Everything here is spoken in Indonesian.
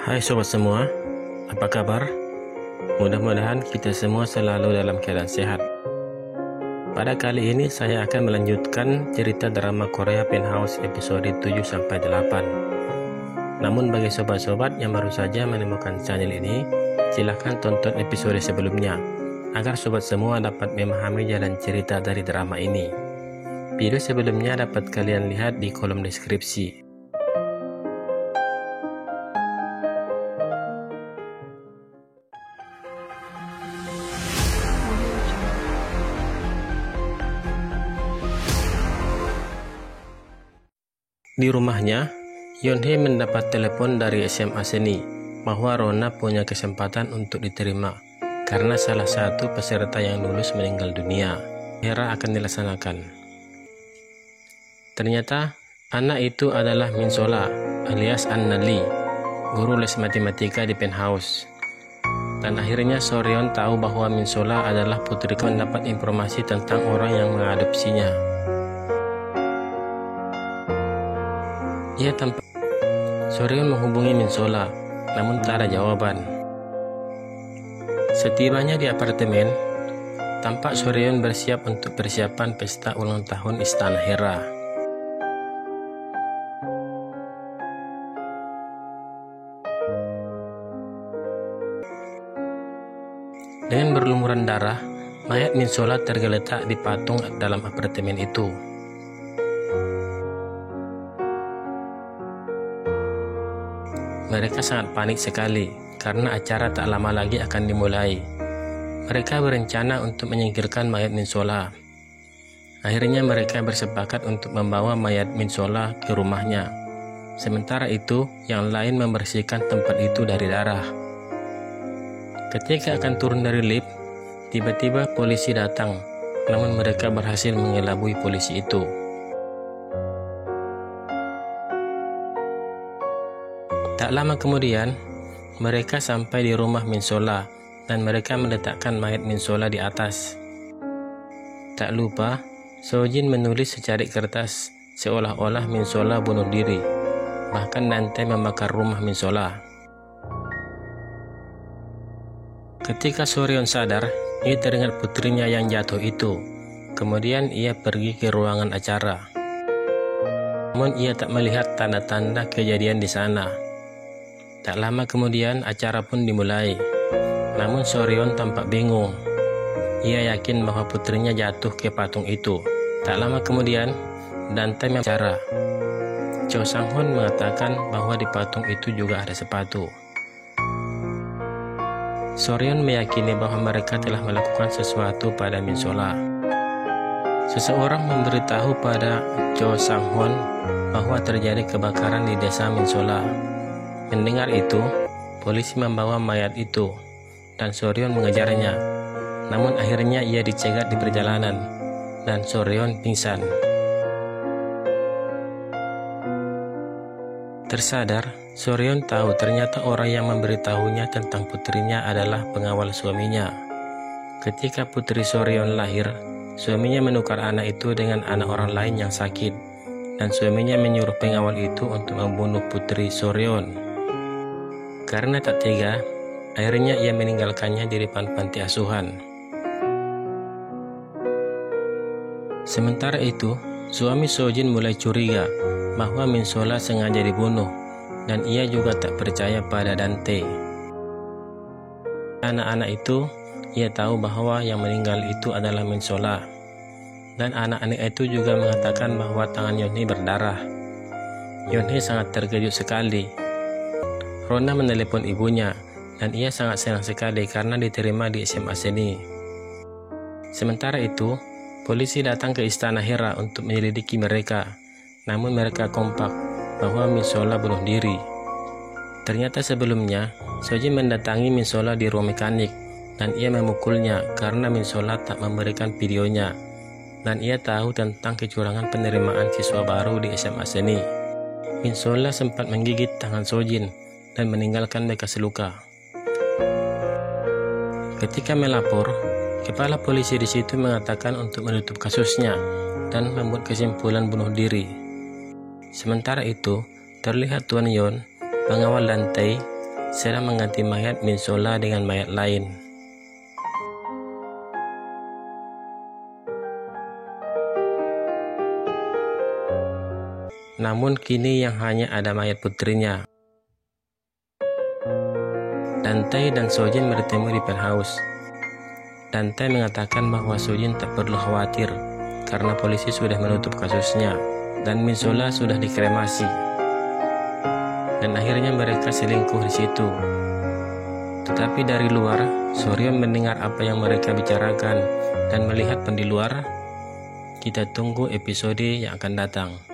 Hai sobat semua, apa kabar? Mudah-mudahan kita semua selalu dalam keadaan sehat. Pada kali ini saya akan melanjutkan cerita drama Korea Penthouse episode 7-8. Namun bagi sobat-sobat yang baru saja menemukan channel ini, silahkan tonton episode sebelumnya agar sobat semua dapat memahami jalan cerita dari drama ini. Video sebelumnya dapat kalian lihat di kolom deskripsi. Di rumahnya, Yeonhae mendapat telepon dari SMA Seni bahwa Rona punya kesempatan untuk diterima karena salah satu peserta yang lulus meninggal dunia. Hera akan dilaksanakan. Ternyata anak itu adalah Min Sola alias Anna Lee, guru les matematika di Penthouse. Dan akhirnya Soryeon tahu bahwa Min Sola adalah putri mendapat informasi tentang orang yang mengadopsinya. Ia tampak Soryeon menghubungi Min Sola, namun tak ada jawaban. Setibanya di apartemen, tampak Soryeon bersiap untuk persiapan pesta ulang tahun Istana Hera. Dengan berlumuran darah, mayat Min Sola tergeletak di patung dalam apartemen itu. Mereka sangat panik sekali karena acara tak lama lagi akan dimulai. Mereka berencana untuk menyingkirkan mayat Min Sola. Akhirnya mereka bersepakat untuk membawa mayat Min Sola ke rumahnya. Sementara itu, yang lain membersihkan tempat itu dari darah. Ketika akan turun dari lift, tiba-tiba polisi datang, namun mereka berhasil mengelabui polisi itu. Tak lama kemudian, mereka sampai di rumah Min Sola dan mereka meletakkan mayat Min Sola di atas. Tak lupa, Sojin menulis secari kertas seolah-olah Min Sola bunuh diri. Bahkan Dante membakar rumah Min Sola. Ketika Soryeon sadar, ia teringat putrinya yang jatuh itu. Kemudian ia pergi ke ruangan acara. Namun ia tak melihat tanda-tanda kejadian di sana. Tak lama kemudian acara pun dimulai. Namun Soryeon tampak bingung. Ia yakin bahwa putrinya jatuh ke patung itu. Tak lama kemudian Dante bicara. Cho Sang-hoon mengatakan bahwa di patung itu juga ada sepatu. Soryeon meyakini bahwa mereka telah melakukan sesuatu pada Min Sola. Seseorang memberitahu pada Cho Sang-hoon bahwa terjadi kebakaran di desa Min Sola. Mendengar itu, polisi membawa mayat itu, dan Soryeon mengejarnya. Namun akhirnya ia dicegat di perjalanan, dan Soryeon pingsan. Tersadar, Soryeon tahu ternyata orang yang memberitahunya tentang putrinya adalah pengawal suaminya. Ketika putri Soryeon lahir, suaminya menukar anak itu dengan anak orang lain yang sakit, dan suaminya menyuruh pengawal itu untuk membunuh putri Soryeon. Karena tak tega, akhirnya ia meninggalkannya di depan panti asuhan. Sementara itu, suami Sojin mulai curiga bahwa Min Sola sengaja dibunuh, dan ia juga tak percaya pada Dante. Anak-anak itu, ia tahu bahwa yang meninggal itu adalah Min Sola, dan anak-anak itu juga mengatakan bahwa tangan Yeonhae berdarah. Yeonhae sangat terkejut sekali. Rona menelepon ibunya, dan ia sangat senang sekali karena diterima di SMA Seni. Sementara itu, polisi datang ke Istana Hera untuk menyelidiki mereka, namun mereka kompak bahwa Min Sola bunuh diri. Ternyata sebelumnya, Sojin mendatangi Min Sola di ruang mekanik, dan ia memukulnya karena Min Sola tak memberikan videonya, dan ia tahu tentang kecurangan penerimaan siswa baru di SMA Seni. Min Sola sempat menggigit tangan Sojin dan meninggalkan bekas luka. Ketika melapor, kepala polisi di situ mengatakan untuk menutup kasusnya dan membuat kesimpulan bunuh diri. Sementara itu, terlihat Tuan Yeon, pengawal Dante, sedang mengganti mayat Min Sola dengan mayat lain. Namun kini yang hanya ada mayat putrinya. Dan Sojin bertemu di penthouse. Dan mengatakan bahwa Sojin tak perlu khawatir karena polisi sudah menutup kasusnya dan Min Sola sudah dikremasi. Dan akhirnya mereka selingkuh di situ. Tetapi dari luar, Soryeon mendengar apa yang mereka bicarakan dan melihat di luar. Kita tunggu episode yang akan datang.